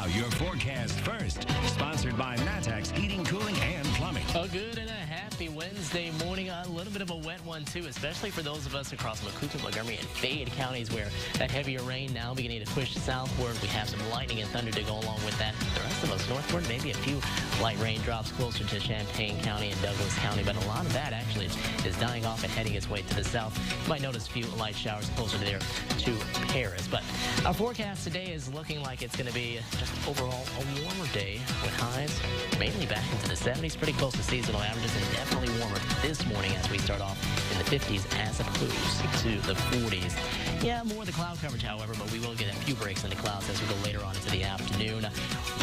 your forecast first. Sponsored by Matex Heating, Cooling, and Plumbing. A good and a happy Wednesday morning. A little bit of a wet one, too, especially for those of us across Macoupin, Montgomery, and Fayette counties where that heavier rain now beginning to push southward. We have some lightning and thunder to go along with that. The rest of us northward, maybe a few light raindrops closer to Champaign County and Douglas County, but a lot of that actually is dying off and heading its way to the south. You might notice a few light showers closer there to Paris. But our forecast today is looking like it's going to be just overall a warmer day with highs mainly back into the 70s, pretty close to seasonal averages, and definitely warmer this morning as we start off in the 50s as opposed to the 40s. Yeah, more of the cloud coverage, however, but we will get a few breaks in the clouds as we go later on into the afternoon.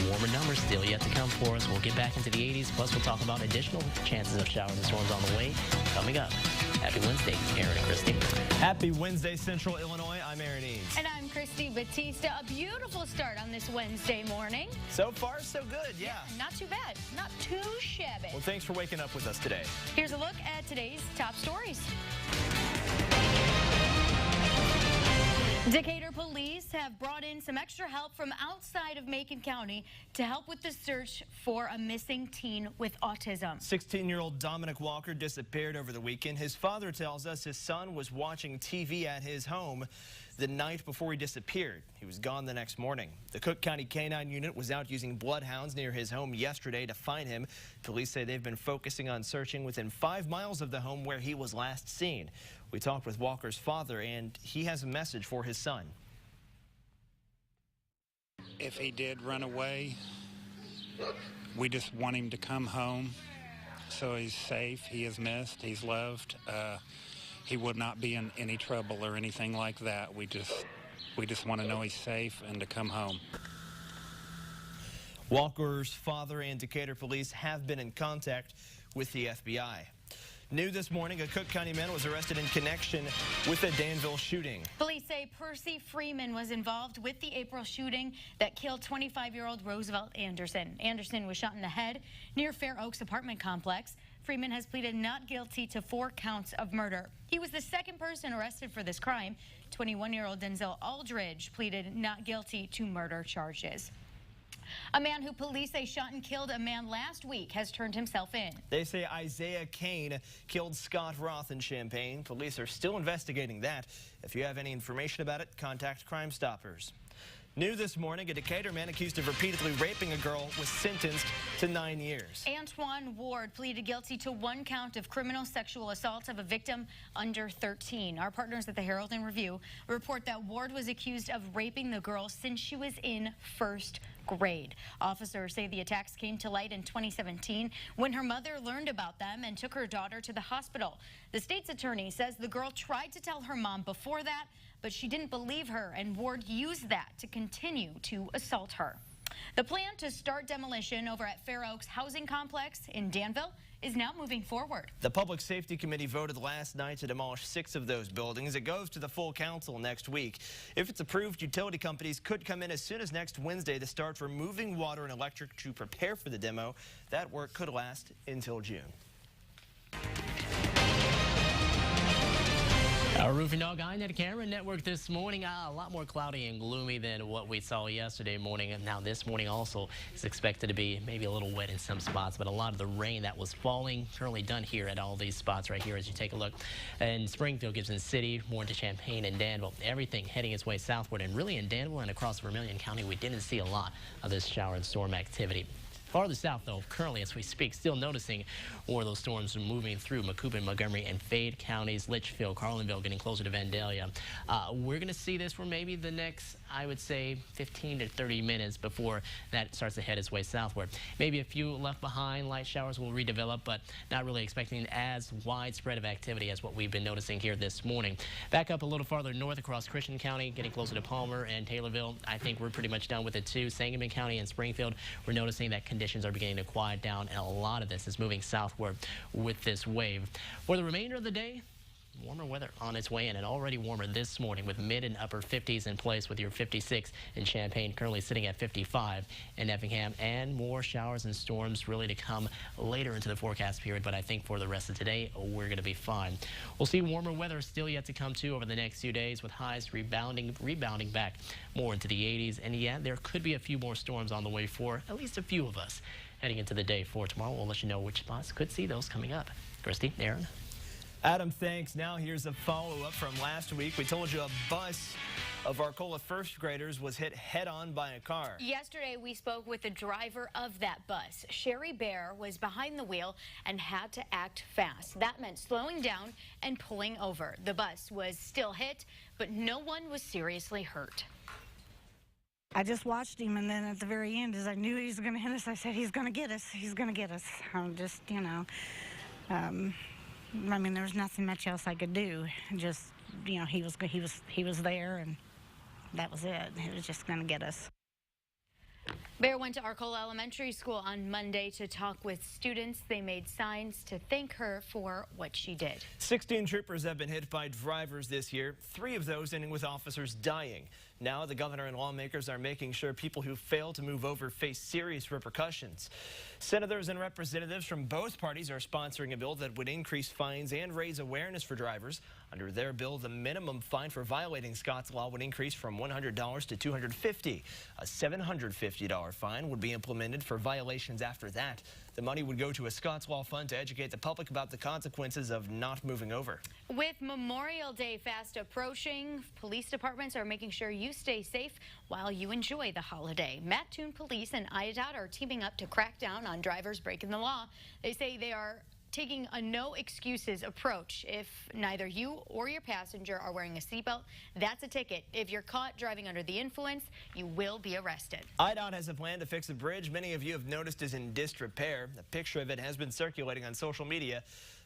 Warmer numbers still yet to come for us. We'll get back into the 80s, plus we'll talk about additional chances of showers and storms on the way coming up. Happy Wednesday, Aaron and Christy. Happy Wednesday, Central Illinois. I'm Aaron Eaves. And I'm Christy Batista. A beautiful start on this Wednesday morning. So far, so good, yeah. Not too bad. Not too shabby. Well, thanks for waking up with us today. Here's a look at today's top stories. Decatur police have brought in some extra help from outside of Macon County to help with the search for a missing teen with autism. 16-year-old Dominic Walker disappeared over the weekend. His father tells us his son was watching TV at his home the night before he disappeared. He was gone the next morning. The Cook County K-9 unit was out using bloodhounds near his home yesterday to find him. Police say they've been focusing on searching within 5 miles of the home where he was last seen. We talked with Walker's father, and he has a message for his son. If he did run away, we just want him to come home so he's safe, he is missed, he's loved. He would not be in any trouble or anything like that. We just want to know he's safe and to come home. Walker's father and Decatur police have been in contact with the FBI. New this morning, a Cook County man was arrested in connection with a Danville shooting. Police say Percy Freeman was involved with the April shooting that killed 25-year-old Roosevelt Anderson. Anderson was shot in the head near Fair Oaks apartment complex. Freeman has pleaded not guilty to 4 counts of murder. He was the second person arrested for this crime. 21-year-old Denzel Aldridge pleaded not guilty to murder charges. A man who police say shot and killed a man last week has turned himself in. They say Isaiah Kane killed Scott Roth in Champaign. Police are still investigating that. If you have any information about it, contact Crime Stoppers. New this morning, a Decatur man accused of repeatedly raping a girl was sentenced to 9 years. Antoine Ward pleaded guilty to 1 count of criminal sexual assault of a victim under 13. Our partners at the Herald and Review report that Ward was accused of raping the girl since she was in 1st grade. Officers say the attacks came to light in 2017 when her mother learned about them and took her daughter to the hospital. The state's attorney says the girl tried to tell her mom before that, but she didn't believe her, and Ward used that to continue to assault her. The plan to start demolition over at Fair Oaks Housing Complex in Danville is now moving forward. The Public Safety Committee voted last night to demolish 6 of those buildings. It goes to the full council next week. If it's approved, utility companies could come in as soon as next Wednesday to start removing water and electric to prepare for the demo. That work could last until June. Our Roofing Dog iNet Camera Network this morning, a lot more cloudy and gloomy than what we saw yesterday morning. And now this morning also is expected to be maybe a little wet in some spots, but a lot of the rain that was falling currently done here at all these spots right here as you take a look. In Springfield, Gibson City, more into Champaign and Danville, everything heading its way southward. And really in Danville and across Vermilion County, we didn't see a lot of this shower and storm activity. Farther south, though, currently as we speak, still noticing more of those storms moving through Macoupin, Montgomery, and Fayette counties, Litchfield, Carlinville, getting closer to Vandalia. We're going to see this for maybe the next, I would say, 15 to 30 minutes before that starts to head its way southward. Maybe a few left behind, light showers will redevelop, but not really expecting as widespread of activity as what we've been noticing here this morning. Back up a little farther north across Christian County, getting closer to Palmer and Taylorville. I think we're pretty much done with it too. Sangamon County and Springfield, we're noticing that conditions are beginning to quiet down, and a lot of this is moving southward with this wave. For the remainder of the day, Warmer weather on its way in, and already warmer this morning with mid and upper 50s in place, with your 56 in Champaign currently sitting at 55 in Effingham, and more showers and storms really to come later into the forecast period. But I think for the rest of today, we're going to be fine. We'll see warmer weather still yet to come too over the next few days, with highs rebounding back more into the 80s. And yeah, there could be a few more storms on the way for at least a few of us heading into the day for tomorrow. We'll let you know which spots could see those coming up. Christy, Aaron. Adam, thanks. Now here's a follow-up from last week. We told you a bus of Arcola first graders was hit head-on by a car. Yesterday, we spoke with the driver of that bus. Sherry Bear was behind the wheel and had to act fast. That meant slowing down and pulling over. The bus was still hit, but no one was seriously hurt. I just watched him, and then at the very end, as I knew he was going to hit us, I said, he's going to get us. He's going to get us. I'm just, you know, I mean, there was nothing much else I could do. Just, you know, he was there, and that was it. He was just going to get us. Bear went to Arcola Elementary School on Monday to talk with students. They made signs to thank her for what she did. 16 troopers have been hit by drivers this year, 3 of those ending with officers dying. Now the governor and lawmakers are making sure people who fail to move over face serious repercussions. Senators and representatives from both parties are sponsoring a bill that would increase fines and raise awareness for drivers. Under their bill, the minimum fine for violating Scott's law would increase from $100 to $250. A $750 fine would be implemented for violations after that. The money would go to a Scott's Law fund to educate the public about the consequences of not moving over. With Memorial Day fast approaching, police departments are making sure you stay safe while you enjoy the holiday. Mattoon Police and IDOT are teaming up to crack down on drivers breaking the law. They say they are taking a no excuses approach. If neither you or your passenger are wearing a seatbelt, that's a ticket. If you're caught driving under the influence, you will be arrested. IDOT has a plan to fix a bridge many of you have noticed is in disrepair. A picture of it has been circulating on social media.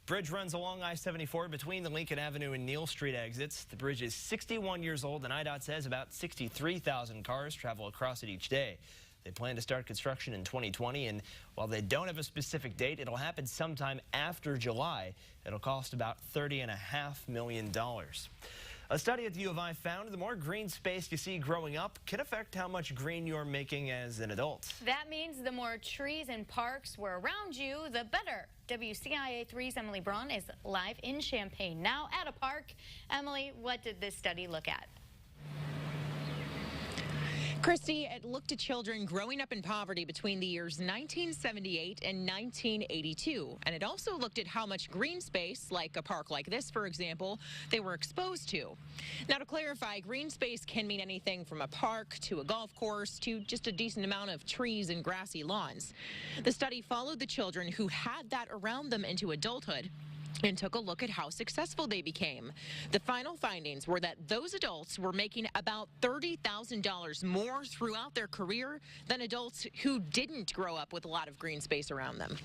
Bridge runs along I-74 between the Lincoln Avenue and Neal Street exits. The bridge is 61 years old, and IDOT says about 63,000 cars travel across it each day. They plan to start construction in 2020, and while they don't have a specific date, it'll happen sometime after July. It'll cost about $30.5 million. A study at the U of I found the more green space you see growing up can affect how much green you're making as an adult. That means the more trees and parks were around you, the better. WCIA 3's Emily Braun is live in Champaign now at a park. Emily, what did this study look at? Christy, it looked at children growing up in poverty between the years 1978 and 1982. And it also looked at how much green space, like a park like this, for example, they were exposed to. Now, to clarify, green space can mean anything from a park to a golf course to just a decent amount of trees and grassy lawns. The study followed the children who had that around them into adulthood and took a look at how successful they became. The final findings were that those adults were making about $30,000 more throughout their career than adults who didn't grow up with a lot of green space around them.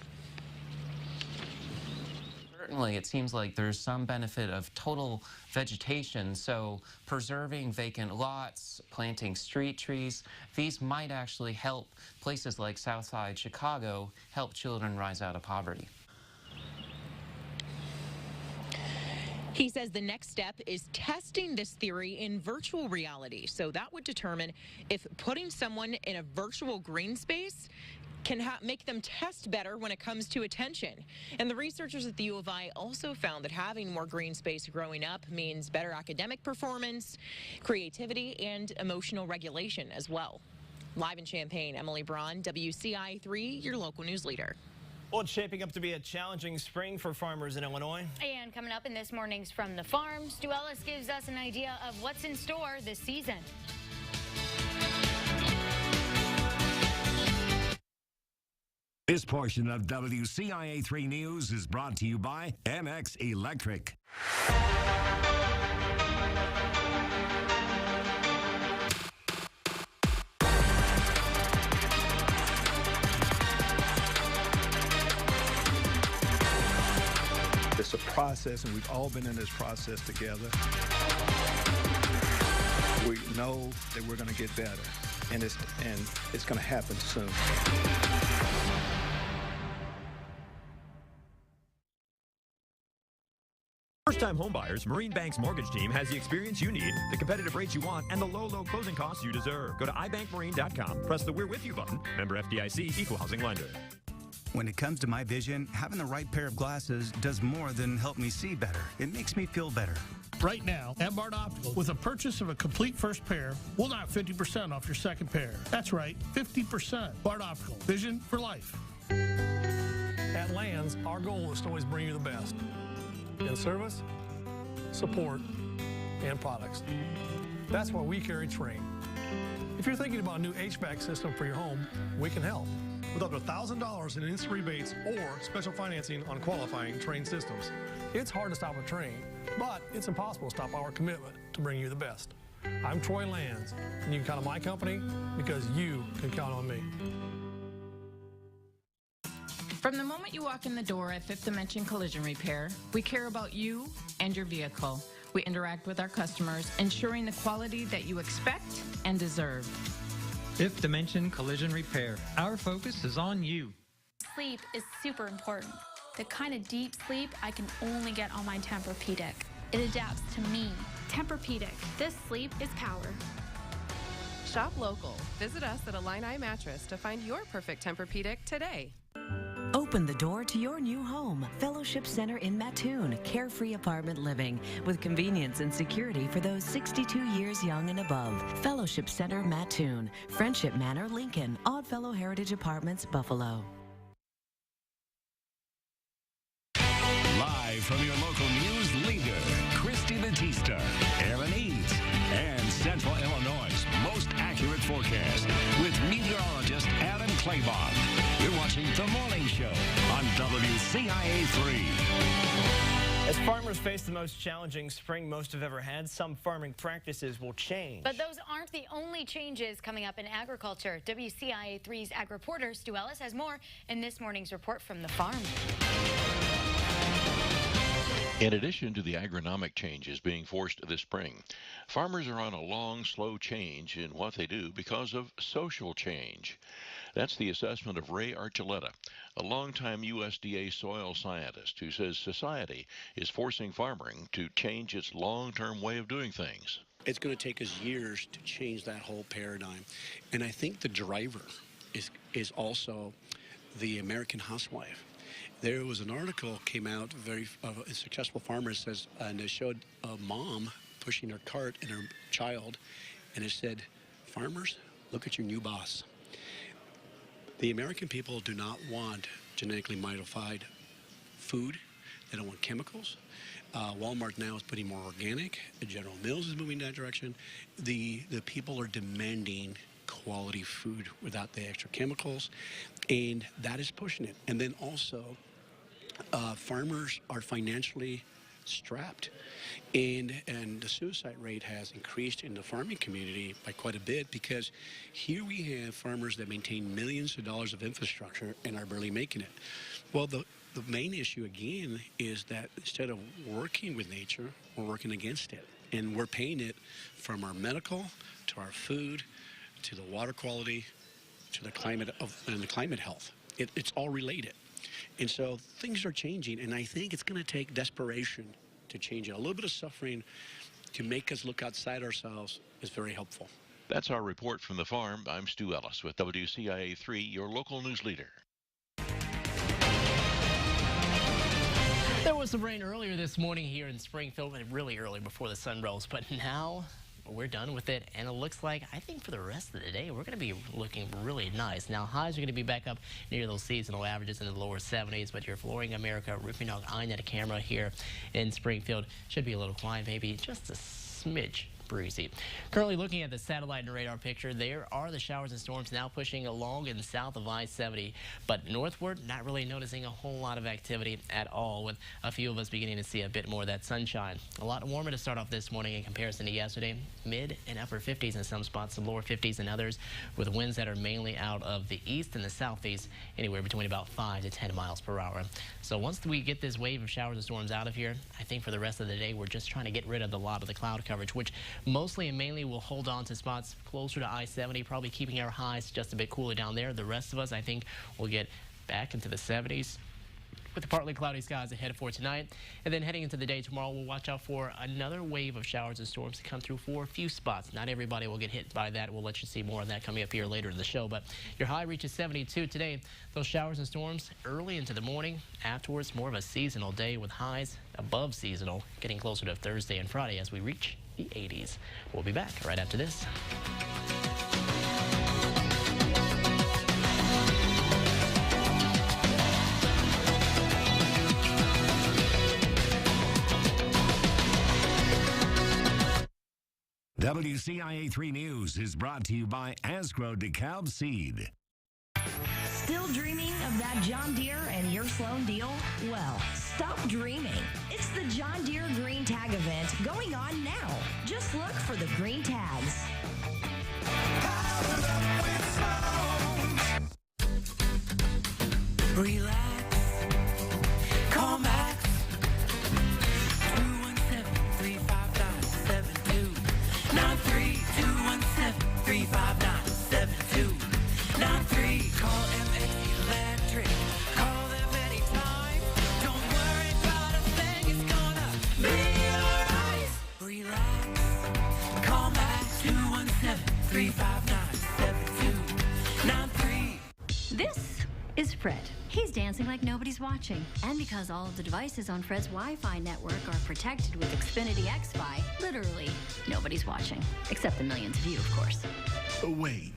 Certainly, it seems like there's some benefit of total vegetation, so preserving vacant lots, planting street trees, these might actually help places like Southside Chicago help children rise out of poverty. He says the next step is testing this theory in virtual reality. So that would determine if putting someone in a virtual green space can make them test better when it comes to attention. And the researchers at the U of I also found that having more green space growing up means better academic performance, creativity, and emotional regulation as well. Live in Champaign, Emily Braun, WCIA 3, your local news leader. Well, it's shaping up to be a challenging spring for farmers in Illinois. And coming up in this morning's From the Farm, Stu Ellis gives us an idea of what's in store this season. This portion of WCIA 3 News is brought to you by MX Electric. It's a process, and we've all been in this process together. We know that we're going to get better, and it's going to happen soon. first-time homebuyers, Marine Bank's mortgage team has the experience you need, the competitive rates you want, and the low closing costs you deserve. Go to ibankmarine.com, press the We're With You button. Member FDIC, Equal Housing Lender. When it comes to my vision, having the right pair of glasses does more than help me see better. It makes me feel better. Right now, at Bard Optical, with a purchase of a complete first pair, we'll knock 50% off your second pair. That's right, 50%. Bard Optical, vision for life. At Lands, our goal is to always bring you the best in service, support, and products. That's why we carry Trane. If you're thinking about a new HVAC system for your home, we can help. With up to $1,000 in instant rebates or special financing on qualifying Trane systems. It's hard to stop a Trane, but it's impossible to stop our commitment to bring you the best. I'm Troy Lands, and you can count on my company because you can count on me. From the moment you walk in the door at Fifth Dimension Collision Repair, we care about you and your vehicle. We interact with our customers, ensuring the quality that you expect and deserve. Fifth Dimension Collision Repair. Our focus is on you. Sleep is super important. The kind of deep sleep I can only get on my Tempur-Pedic. It adapts to me. Tempur-Pedic. This sleep is power. Shop local. Visit us at Illini Mattress to find your perfect Tempur-Pedic today. Open the door to your new home. Fellowship Center in Mattoon. Carefree apartment living with convenience and security for those 62 years young and above. Fellowship Center Mattoon. Friendship Manor, Lincoln. Oddfellow Heritage Apartments, Buffalo. Live from your local news leader, Christy Batista, Aaron Eads, and Central Illinois' most accurate forecast with meteorologist Adam Claybon. You're watching The Morning Show on WCIA3. As farmers face the most challenging spring most have ever had, some farming practices will change. But those aren't the only changes coming up in agriculture. WCIA3's ag reporter Stu Ellis has more in this morning's report from the farm. In addition to the agronomic changes being forced this spring, farmers are on a long, slow change in what they do because of social change. That's the assessment of Ray Archuleta, a longtime USDA soil scientist who says society is forcing farming to change its long-term way of doing things. It's going to take us years to change that whole paradigm. And I think the driver is also the American housewife. There was an article came out, a successful farmer says, and it showed a mom pushing her cart and her child, and it said, "Farmers, look at your new boss." The American people do not want genetically modified food. They don't want chemicals. Walmart now is putting more organic. General Mills is moving that direction. The people are demanding quality food without the extra chemicals, and that is pushing it. And then also, farmers are financially strapped, and the suicide rate has increased in the farming community by quite a bit, because here we have farmers that maintain millions of dollars of infrastructure and are barely making it. Well, the main issue again is that instead of working with nature, we're working against it, and we're paying it from our medical to our food to the water quality to the climate and the climate health. It's all related. And so things are changing, and I think it's going to take desperation to change it. A little bit of suffering to make us look outside ourselves is very helpful. That's our report from the farm. I'm Stu Ellis with WCIA3, your local news leader. There was some rain earlier this morning here in Springfield, really early before the sun rose, but now we're done with it, and it looks like, I think for the rest of the day, we're going to be looking really nice. Now, highs are going to be back up near those seasonal averages in the lower 70s, but your Flooring America Roofing Dog iNet camera here in Springfield should be a little quiet, maybe just a smidge breezy. Currently looking at the satellite and radar picture, there are the showers and storms now pushing along in the south of I-70, but northward, not really noticing a whole lot of activity at all, with a few of us beginning to see a bit more of that sunshine. A lot warmer to start off this morning in comparison to yesterday. Mid and upper 50s in some spots, some lower 50s in others, with winds that are mainly out of the east and the southeast, anywhere between about 5 to 10 miles per hour. So once we get this wave of showers and storms out of here, I think for the rest of the day, we're just trying to get rid of a lot of the cloud coverage, which mostly and mainly will hold on to spots closer to I-70, probably keeping our highs just a bit cooler down there. The rest of us, I think, will get back into the 70s with the partly cloudy skies ahead for tonight. And then heading into the day tomorrow, we'll watch out for another wave of showers and storms to come through for a few spots. Not everybody will get hit by that. We'll let you see more on that coming up here later in the show. But your high reaches 72 today. Those showers and storms early into the morning. Afterwards, more of a seasonal day with highs above seasonal, getting closer to Thursday and Friday as we reach the 80s. We'll be back right after this. WCIA 3 News is brought to you by Asgrow DeKalb Seed. Still dreaming of that John Deere and your Sloan deal? Well, stop dreaming. It's the John Deere Green Tag event going on now. Just look for the green tags. Relax. Call Max. 217-359-7293. 217-359-7293. Call MX Electric. Call them anytime. Don't worry about a thing. It's gonna be alright. Relax. Call Max. 217-359-7293. This is Fred. He's dancing like nobody's watching. And because all of the devices on Fred's Wi-Fi network are protected with Xfinity XFi, literally nobody's watching. Except the millions of you, of course. Oh, wait.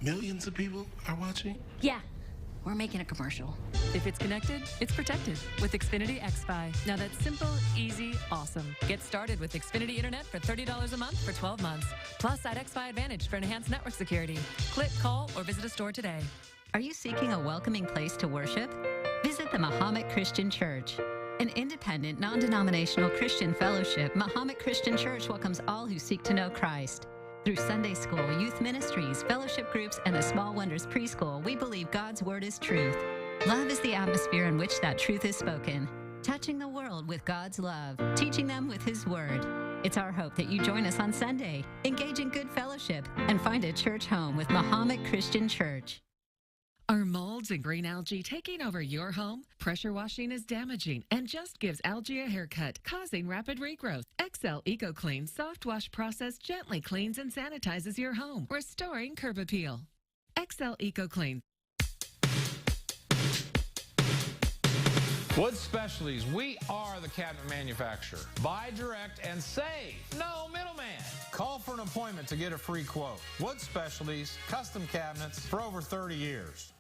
Millions of people are watching? Yeah. We're making a commercial. If it's connected, it's protected with Xfinity XFi. Now that's simple, easy, awesome. Get started with Xfinity Internet for $30 a month for 12 months. Plus, add XFi Advantage for enhanced network security. Click, call, or visit a store today. Are you seeking a welcoming place to worship? Visit the Mahomet Christian Church. An independent, non-denominational Christian fellowship, Mahomet Christian Church welcomes all who seek to know Christ. Through Sunday school, youth ministries, fellowship groups, and the Small Wonders preschool, we believe God's word is truth. Love is the atmosphere in which that truth is spoken. Touching the world with God's love, teaching them with his word. It's our hope that you join us on Sunday, engage in good fellowship, and find a church home with Mahomet Christian Church. Are molds and green algae taking over your home? Pressure washing is damaging and just gives algae a haircut, causing rapid regrowth. XL EcoClean soft wash process gently cleans and sanitizes your home, restoring curb appeal. XL EcoClean. Wood Specialties, we are the cabinet manufacturer. Buy direct and save. No middleman. Call for an appointment to get a free quote. Wood Specialties, custom cabinets for over 30 years.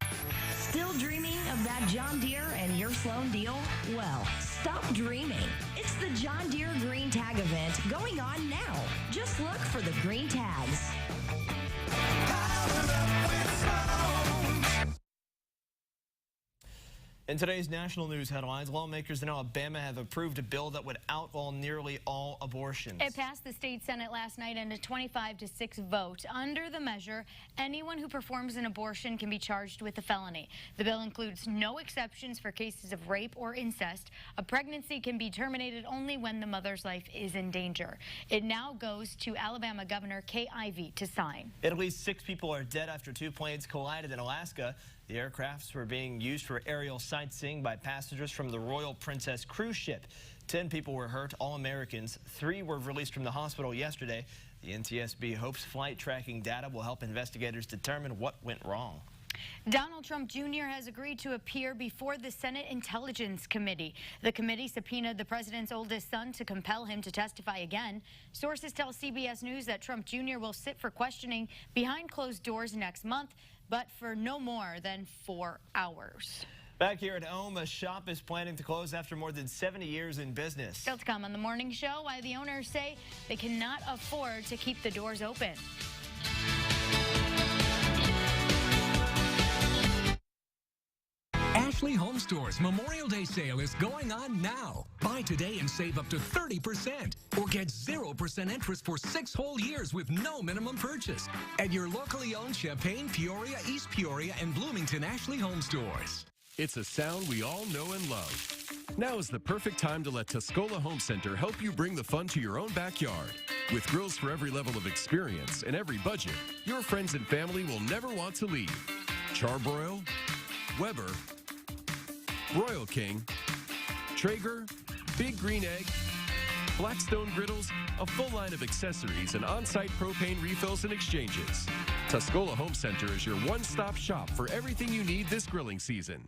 Still dreaming of that John Deere and your Sloan deal? Well, stop dreaming. It's the John Deere Green Tag event going on now. Just look for the green tags. In today's national news headlines, lawmakers in Alabama have approved a bill that would outlaw nearly all abortions. It passed the state Senate last night in a 25-6 vote. Under the measure, anyone who performs an abortion can be charged with a felony. The bill includes no exceptions for cases of rape or incest. A pregnancy can be terminated only when the mother's life is in danger. It now goes to Alabama Governor Kay Ivey to sign. At least 6 people are dead after 2 planes collided in Alaska. The aircrafts were being used for aerial sightseeing by passengers from the Royal Princess cruise ship. 10 people were hurt, all Americans. 3 were released from the hospital yesterday. The NTSB hopes flight tracking data will help investigators determine what went wrong. Donald Trump Jr. has agreed to appear before the Senate Intelligence Committee. The committee subpoenaed the president's oldest son to compel him to testify again. Sources tell CBS News that Trump Jr. will sit for questioning behind closed doors next month, but for no more than 4 hours. Back here at home, a shop is planning to close after more than 70 years in business. Still to come on the morning show, why the owners say they cannot afford to keep the doors open. Ashley Home Store's Memorial Day sale is going on now. Buy today and save up to 30% or get 0% interest for 6 whole years with no minimum purchase at your locally owned Champaign, Peoria, East Peoria, and Bloomington Ashley Home Stores. It's a sound we all know and love. Now is the perfect time to let Tuscola Home Center help you bring the fun to your own backyard. With grills for every level of experience and every budget, your friends and family will never want to leave. Charbroil, Weber, Royal King, Traeger, Big Green Egg, Blackstone griddles, a full line of accessories and on-site propane refills and exchanges. Tuscola Home Center is your one-stop shop for everything you need this grilling season.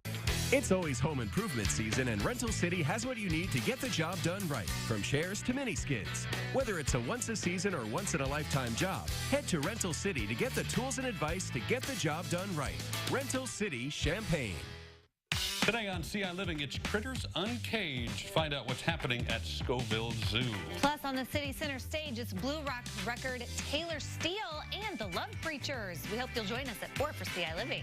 It's always home improvement season, and Rental City has what you need to get the job done right. From chairs to mini skids. Whether it's a once-a-season or once-in-a-lifetime job, head to Rental City to get the tools and advice to get the job done right. Rental City, Champaign. Today on CI Living, it's Critters Uncaged. Find out what's happening at Scoville Zoo. Plus, on the city center stage, it's Blue Rock record Taylor Steele and the Love Preachers. We hope you'll join us at 4 for CI Living.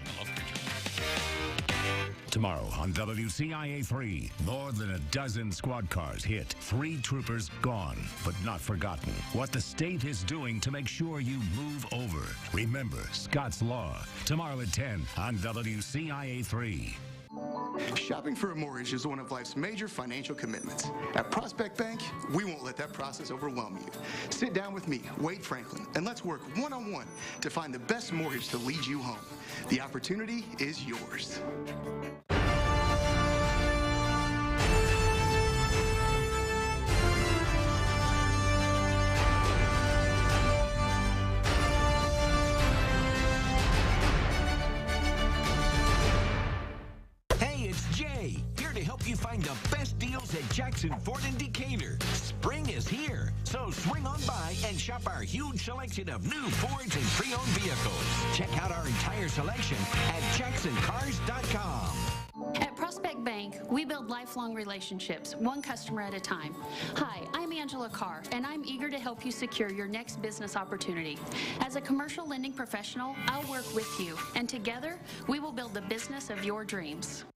Tomorrow on WCIA3, more than a dozen squad cars hit. 3 troopers gone, but not forgotten. What the state is doing to make sure you move over. Remember Scott's Law. Tomorrow at 10 on WCIA3. Shopping for a mortgage is one of life's major financial commitments. At Prospect Bank, we won't let that process overwhelm you. Sit down with me, Wade Franklin, and let's work one-on-one to find the best mortgage to lead you home. The opportunity is yours. You find the best deals at Jackson Ford in Decatur. Spring is here, so swing on by and shop our huge selection of new Fords and pre-owned vehicles. Check out our entire selection at jacksoncars.com. At Prospect Bank, we build lifelong relationships, one customer at a time. Hi, I'm Angela Carr, and I'm eager to help you secure your next business opportunity. As a commercial lending professional, I'll work with you, and together, we will build the business of your dreams.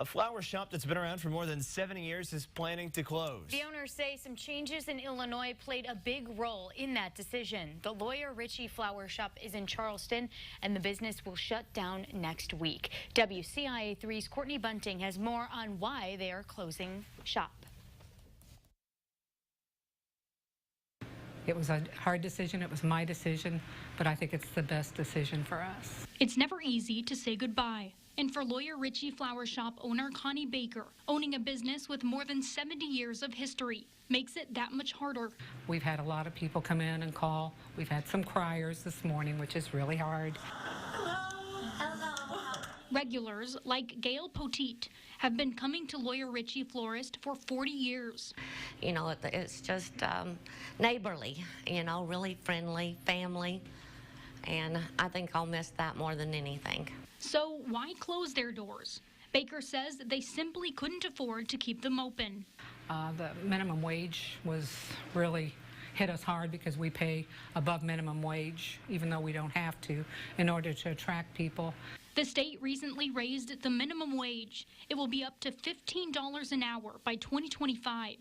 A flower shop that's been around for more than 70 years is planning to close. The owners say some changes in Illinois played a big role in that decision. The Lawyer Richie Flower Shop is in Charleston, and the business will shut down next week. WCIA3's Courtney Bunting has more on why they are closing shop. It was a hard decision. It was my decision, but I think it's the best decision for us. It's never easy to say goodbye. And for Lawyer Richie Flower Shop owner Connie Baker, owning a business with more than 70 years of history makes it that much harder. We've had a lot of people come in and call. We've had some criers this morning, which is really hard. Regulars like Gail Poteet have been coming to Lawyer Richie Florist for 40 years. You know, it's just neighborly, you know, really friendly, family, and I think I'll miss that more than anything. So why close their doors? Baker says they simply couldn't afford to keep them open. The minimum wage was really hit us hard because we pay above minimum wage, even though we don't have to, in order to attract people. The state recently raised the minimum wage. It will be up to $15 an hour by 2025.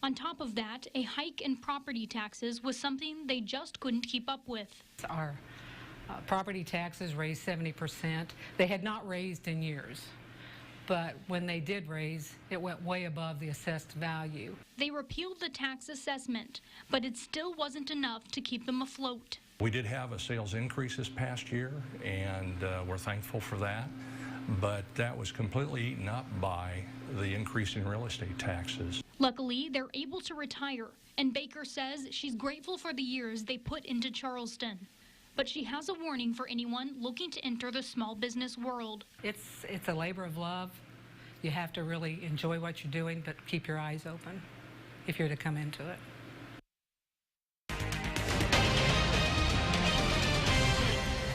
On top of that, a hike in property taxes was something they just couldn't keep up with. Our property taxes raised 70%. They had not raised in years, but when they did raise, it went way above the assessed value. They repealed the tax assessment, but it still wasn't enough to keep them afloat. We did have a sales increase this past year, and we're thankful for that, but that was completely eaten up by the increase in real estate taxes. Luckily, they're able to retire, and Baker says she's grateful for the years they put into Charleston. But she has a warning for anyone looking to enter the small business world. It's a labor of love. You have to really enjoy what you're doing, but keep your eyes open if you're to come into it.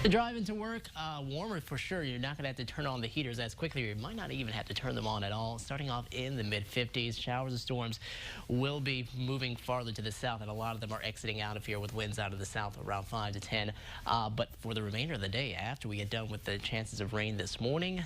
The drive into work, warmer for sure. You're not going to have to turn on the heaters as quickly. You might not even have to turn them on at all. Starting off in the mid-50s, showers and storms will be moving farther to the south, and a lot of them are exiting out of here with winds out of the south around 5 to 10. But for the remainder of the day, after we get done with the chances of rain this morning,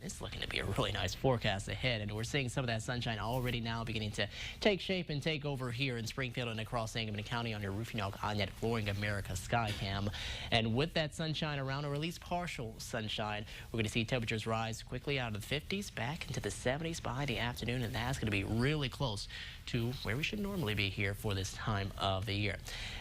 it's looking to be a really nice forecast ahead, and we're seeing some of that sunshine already now beginning to take shape and take over here in Springfield and across Sangamon County on your Roofing Onyet Flooring America Skycam. And with that sunshine around, or at least partial sunshine, we're going to see temperatures rise quickly out of the 50s back into the 70s by the afternoon, and that's going to be really close to where we should normally be here for this time of the year.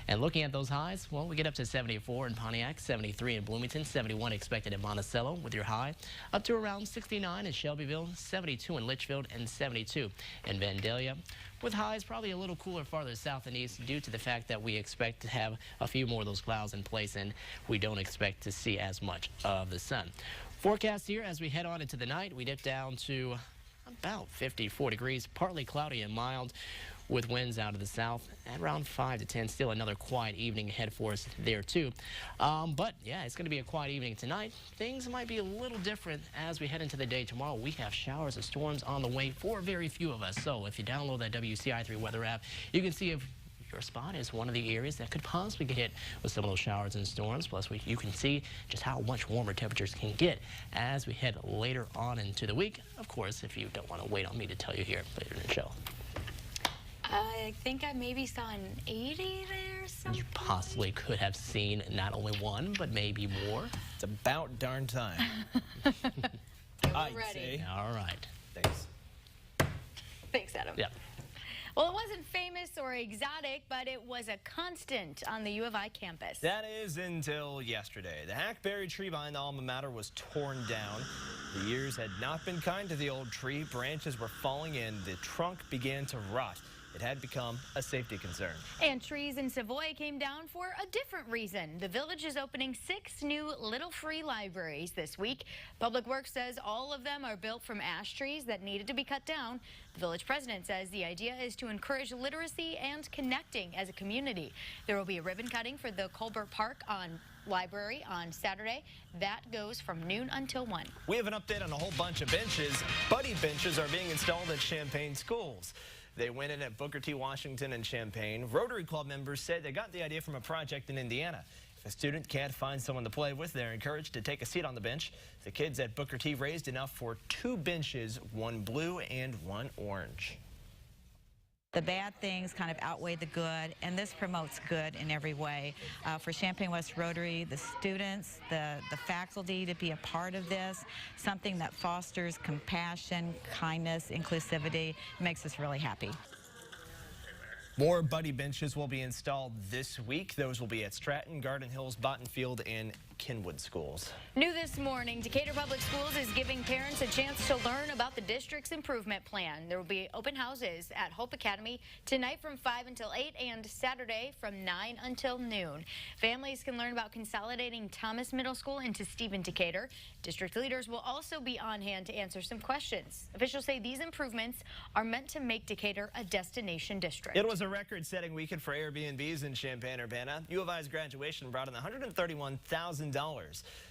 And looking at those highs, well, we get up to 74 in Pontiac, 73 in Bloomington, 71 expected in Monticello with your high up to around 69 in Shelbyville, 72 in Litchfield, and 72 in Vandalia, with highs probably a little cooler farther south and east due to the fact that we expect to have a few more of those clouds in place, and we don't expect to see as much of the sun. Forecast here as we head on into the night, we dip down to about 54 degrees, partly cloudy and mild, with winds out of the south at around 5 to 10. Still another quiet evening ahead for us there too. But yeah, it's going to be a quiet evening tonight. Things might be a little different as we head into the day tomorrow. We have showers and storms on the way for very few of us. So if you download that WCI3 weather app, you can see if your spot is one of the areas that could possibly get hit with some of those showers and storms. Plus, you can see just how much warmer temperatures can get as we head later on into the week. Of course, if you don't want to wait on me to tell you here later in the show. I think I maybe saw an 80 there or something. You possibly could have seen not only one, but maybe more. It's about darn time. I'd say. All right. Thanks. Thanks, Adam. Yeah. Well, it wasn't famous or exotic, but it was a constant on the U of I campus. That is until yesterday. The hackberry tree behind the alma mater was torn down. The years had not been kind to the old tree. Branches were falling in. The trunk began to rot. It had become a safety concern. And trees in Savoy came down for a different reason. The village is opening 6 new Little Free libraries this week. Public Works says all of them are built from ash trees that needed to be cut down. The village president says the idea is to encourage literacy and connecting as a community. There will be a ribbon cutting for the Colbert Park Library on Saturday. That goes from noon until 1. We have an update on a whole bunch of benches. Buddy benches are being installed at Champaign schools. They went in at Booker T. Washington and Champaign. Rotary Club members said they got the idea from a project in Indiana. If a student can't find someone to play with, they're encouraged to take a seat on the bench. The kids at Booker T raised enough for 2 benches, 1 blue and 1 orange. The bad things kind of outweigh the good, and this promotes good in every way. For Champaign West Rotary, the students, the faculty to be a part of this, something that fosters compassion, kindness, inclusivity, makes us really happy. More buddy benches will be installed this week. Those will be at Stratton, Garden Hills, Bottenfield, and Kenwood schools. New this morning, Decatur Public Schools is giving parents a chance to learn about the district's improvement plan. There will be open houses at Hope Academy tonight from 5 until 8 and Saturday from 9 until noon. Families can learn about consolidating Thomas Middle School into Stephen Decatur. District leaders will also be on hand to answer some questions. Officials say these improvements are meant to make Decatur a destination district. It was a record-setting weekend for Airbnbs in Champaign-Urbana. U of I's graduation brought in $131,000.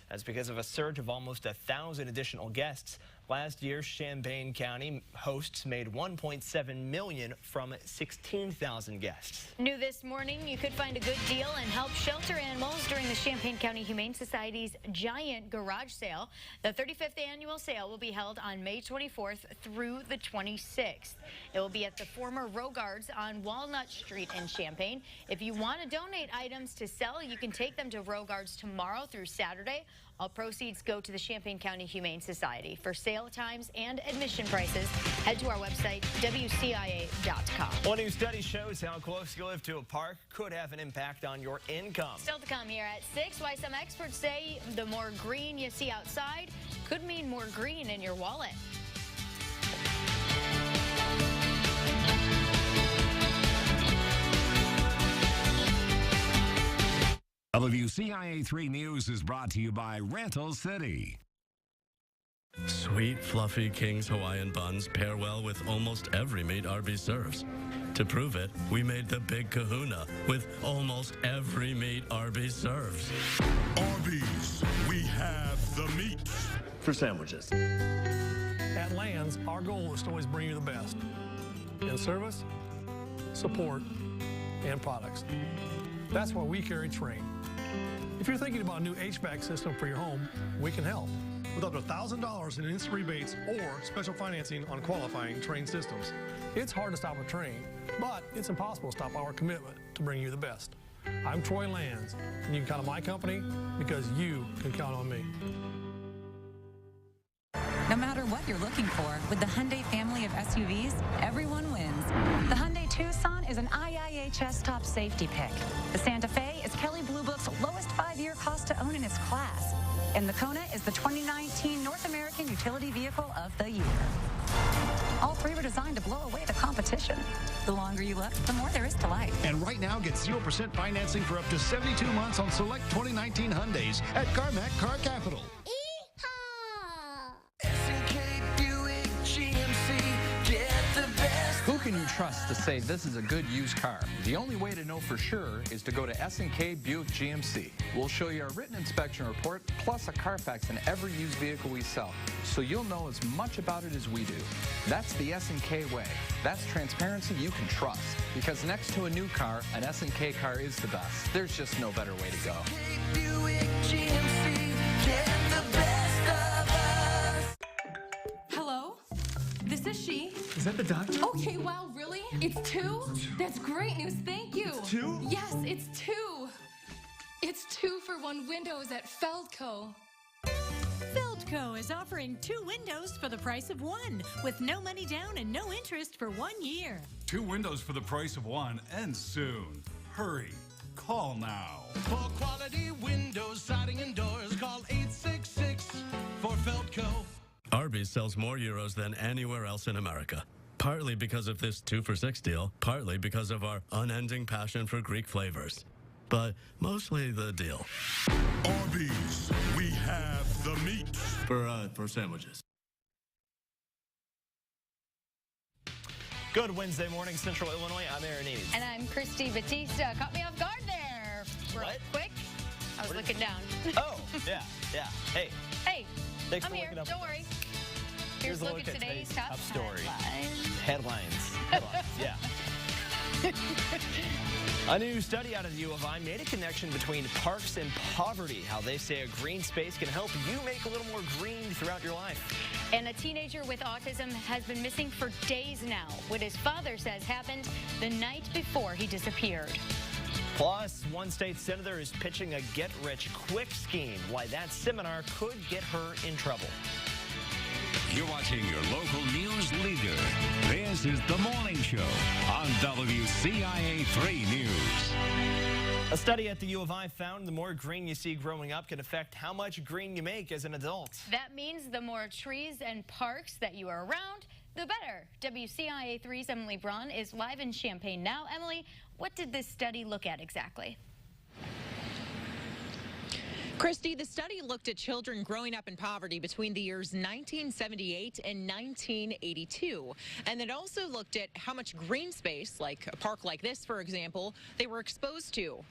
That's because of a surge of almost 1,000 additional guests. Last year, Champaign County hosts made $1.7 million from 16,000 guests. New this morning, you could find a good deal and help shelter animals during the Champaign County Humane Society's giant garage sale. The 35th annual sale will be held on May 24th through the 26th. It will be at the former Rogards on Walnut Street in Champaign. If you want to donate items to sell, you can take them to Rogards tomorrow through Saturday. All proceeds go to the Champaign County Humane Society. For sale times and admission prices, head to our website, WCIA.com. One new study shows how close you live to a park could have an impact on your income. Still to come here at 6, why some experts say the more green you see outside could mean more green in your wallet. WCIA3 News is brought to you by Rental City. Sweet, fluffy King's Hawaiian buns pair well with almost every meat Arby's serves. To prove it, we made the Big Kahuna with almost every meat Arby's serves. Arby's, we have the meat. For sandwiches. At Lands, our goal is to always bring you the best in service, support, and products. That's why we carry Trane. If you're thinking about a new HVAC system for your home, we can help. With up to $1,000 in instant rebates or special financing on qualifying Trane systems. It's hard to stop a Trane, but it's impossible to stop our commitment to bring you the best. I'm Troy Lands, and you can count on my company because you can count on me. No matter what you're looking for, with the Hyundai family of SUVs, everyone wins. The Hyundai Tucson is an IIHS top safety pick. The Santa Fe is Kelley Blue Book's lowest 5-year cost to own in its class. And the Kona is the 2019 North American Utility Vehicle of the Year. All three were designed to blow away the competition. The longer you look, the more there is to life. And right now, get 0% financing for up to 72 months on select 2019 Hyundais at CarMac Car Capital. Who can you trust to say this is a good used car? The only way to know for sure is to go to S&K Buick GMC. We'll show you a written inspection report plus a Carfax in every used vehicle we sell, so you'll know as much about it as we do. That's the S&K way. That's transparency you can trust. Because next to a new car, an S&K car is the best. There's just no better way to go. Hello? This is she. Is that the doctor? Okay, wow, really? It's two? That's great news, thank you. It's two? Yes, it's two. It's 2-for-1 windows at Feldco. Feldco is offering 2 windows for the price of 1, with no money down and no interest for 1 year. 2 windows for the price of 1 ends soon. Hurry. Call now. For quality windows, siding, and doors, call 866 for Feldco. Arby's sells more gyros than anywhere else in America. Partly because of this 2 for $6 deal, partly because of our unending passion for Greek flavors. But mostly the deal. Arby's, we have the meat. For sandwiches. Good Wednesday morning, Central Illinois. I'm Aaron Eads. And I'm Christy Batista. Caught me off guard there. Real quick. I was looking down. Oh, yeah. Hey. Hey. Thanks I'm for here. looking up. Don't worry. Here's a look at today's top story. Headlines. Yeah. A new study out of the U of I made a connection between parks and poverty, how they say a green space can help you make a little more green throughout your life. And a teenager with autism has been missing for days now. What his father says happened the night before he disappeared. Plus, one state senator is pitching a get-rich-quick scheme, why that seminar could get her in trouble. You're watching your local news leader. This is The Morning Show on WCIA 3 News. A study at the U of I found the more green you see growing up can affect how much green you make as an adult. That means the more trees and parks that you are around, the better. WCIA 3's Emily Braun is live in Champaign now. Emily, what did this study look at exactly? Christy, the study looked at children growing up in poverty between the years 1978 and 1982. And it also looked at how much green space, like a park like this, for example, they were exposed to.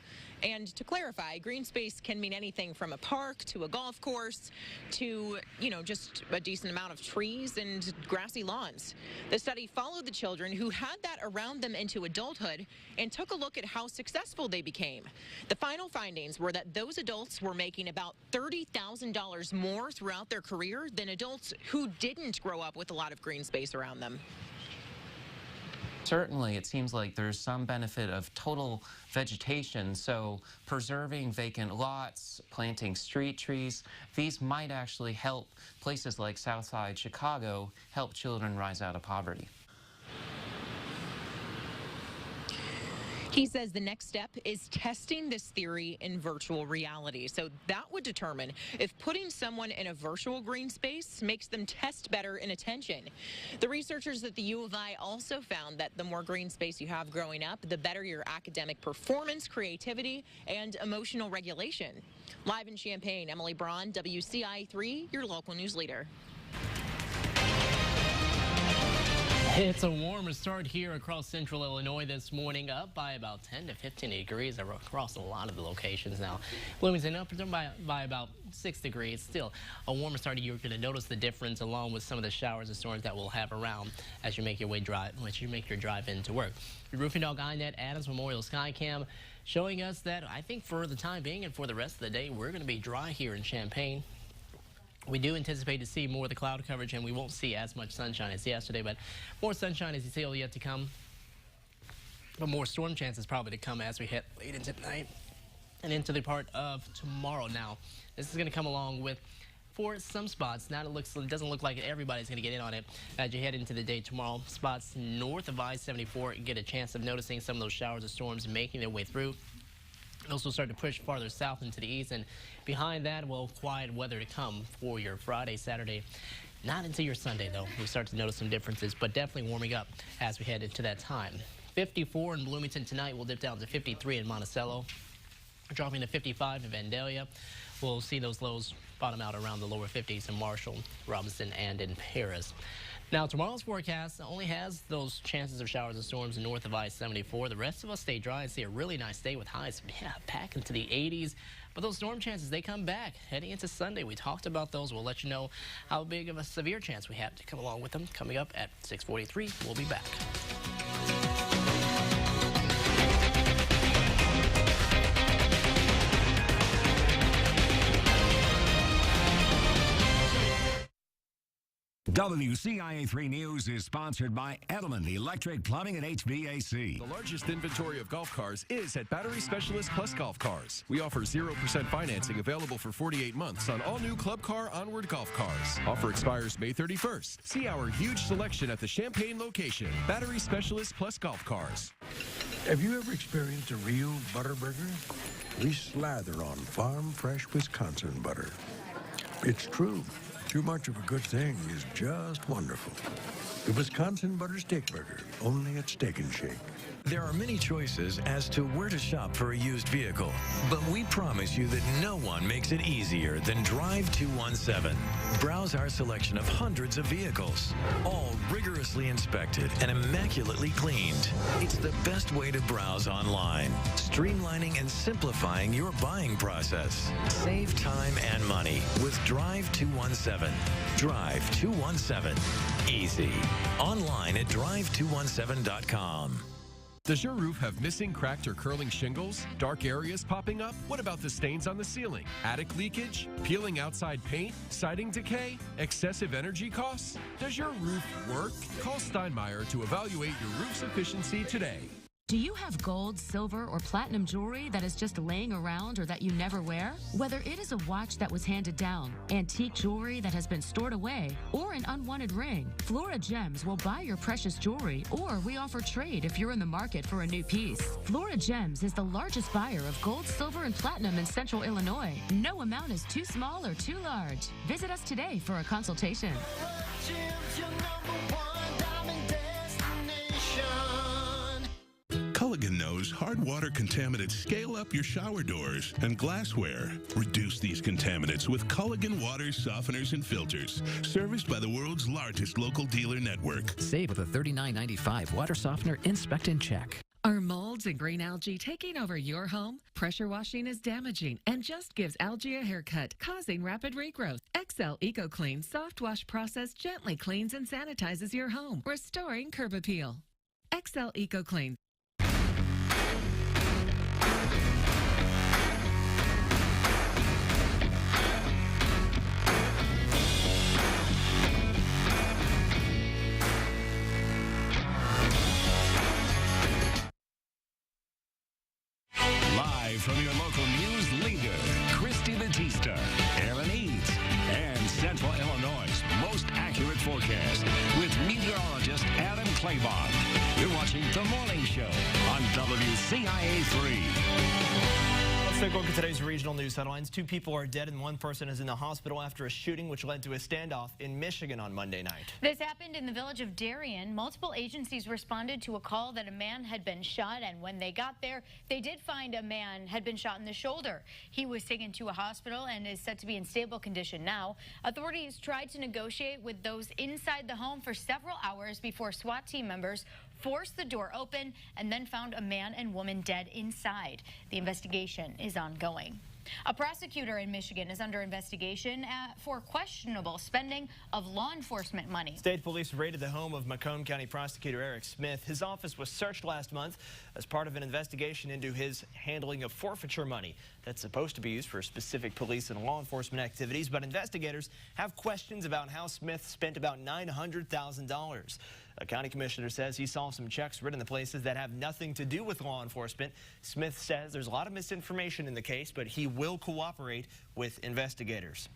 And to clarify, green space can mean anything from a park to a golf course to, just a decent amount of trees and grassy lawns. The study followed the children who had that around them into adulthood and took a look at how successful they became. The final findings were that those adults were making about $30,000 more throughout their career than adults who didn't grow up with a lot of green space around them. Certainly, it seems like there's some benefit of total vegetation, so preserving vacant lots, planting street trees, these might actually help places like Southside Chicago help children rise out of poverty. He says the next step is testing this theory in virtual reality. So that would determine if putting someone in a virtual green space makes them test better in attention. The researchers at the U of I also found that the more green space you have growing up, the better your academic performance, creativity, and emotional regulation. Live in Champaign, Emily Braun, WCIA 3, your local news leader. It's a warmer start here across central Illinois this morning, up by about 10 to 15 degrees across a lot of the locations now. Bloomington up by about 6 degrees. Still a warmer start. You're going to notice the difference along with some of the showers and storms that we'll have around as you make your drive into work. Your roofing dog INET Adams Memorial Skycam showing us that I think for the time being and for the rest of the day, we're going to be dry here in Champaign. We do anticipate to see more of the cloud coverage, and we won't see as much sunshine as yesterday, but more sunshine is still yet to come. But more storm chances probably to come as we hit late into the night and into the part of tomorrow. Now, this is going to come along with, for some spots, now it doesn't look like everybody's going to get in on it as you head into the day tomorrow. Spots north of I-74 get a chance of noticing some of those showers and storms making their way through. Those will start to push farther south into the east, and behind that, well, quiet weather to come for your Friday, Saturday. Not until your Sunday, though. We start to notice some differences, but definitely warming up as we head into that time. 54 in Bloomington tonight. We'll dip down to 53 in Monticello. Dropping to 55 in Vandalia. We'll see those lows bottom out around the lower 50s in Marshall, Robinson, and in Paris. Now, tomorrow's forecast only has those chances of showers and storms north of I-74. The rest of us stay dry and see a really nice day with highs back into the 80s. But those storm chances, they come back heading into Sunday. We talked about those. We'll let you know how big of a severe chance we have to come along with them. Coming up at 6:43, we'll be back. WCIA3 News is sponsored by Edelman Electric Plumbing and HVAC. The largest inventory of golf cars is at Battery Specialist Plus Golf Cars. We offer 0% financing available for 48 months on all new Club Car Onward golf cars. Offer expires May 31st. See our huge selection at the Champaign location. Battery Specialist Plus Golf Cars. Have you ever experienced a real butter burger? We slather on farm fresh Wisconsin butter. It's true. Too much of a good thing is just wonderful. The Wisconsin Butter Steak Burger, only at Steak and Shake. There are many choices as to where to shop for a used vehicle, but we promise you that no one makes it easier than Drive 217. Browse our selection of hundreds of vehicles, all rigorously inspected and immaculately cleaned. It's the best way to browse online, streamlining and simplifying your buying process. Save time and money with Drive 217. Drive 217. Easy. Online at drive217.com. Does your roof have missing, cracked, or curling shingles? Dark areas popping up? What about the stains on the ceiling? Attic leakage? Peeling outside paint? Siding decay? Excessive energy costs? Does your roof work? Call Steinmeier to evaluate your roof's efficiency today. Do you have gold, silver, or platinum jewelry that is just laying around or that you never wear? Whether it is a watch that was handed down, antique jewelry that has been stored away, or an unwanted ring, Flora Gems will buy your precious jewelry, or we offer trade if you're in the market for a new piece. Flora Gems is the largest buyer of gold, silver, and platinum in Central Illinois. No amount is too small or too large. Visit us today for a consultation. Culligan knows hard water contaminants scale up your shower doors and glassware. Reduce these contaminants with Culligan water softeners and filters, serviced by the world's largest local dealer network. Save with a $39.95 water softener Inspect and Check. Are molds and green algae taking over your home? Pressure washing is damaging and just gives algae a haircut, causing rapid regrowth. XL EcoClean soft wash process gently cleans and sanitizes your home, restoring curb appeal. XL EcoClean. Live from your local news leader, Christy Batista, Aaron Eads, and Central Illinois' most accurate forecast with meteorologist Adam Claybon. You're watching The Morning Show on WCIA3. Let's take a look at today's regional news headlines. 2 people are dead and 1 person is in the hospital after a shooting which led to a standoff in Michigan on Monday night. This happened in the village of Darien. Multiple agencies responded to a call that a man had been shot, and when they got there, they did find a man had been shot in the shoulder. He was taken to a hospital and is said to be in stable condition now. Authorities tried to negotiate with those inside the home for several hours before SWAT team members forced the door open and then found a man and woman dead inside. The investigation is ongoing. A prosecutor in Michigan is under investigation for questionable spending of law enforcement money. State police raided the home of Macomb County Prosecutor Eric Smith. His office was searched last month as part of an investigation into his handling of forfeiture money that's supposed to be used for specific police and law enforcement activities. But investigators have questions about how Smith spent about $900,000. A county commissioner says he saw some checks written in places that have nothing to do with law enforcement. Smith says there's a lot of misinformation in the case, but he will cooperate with investigators.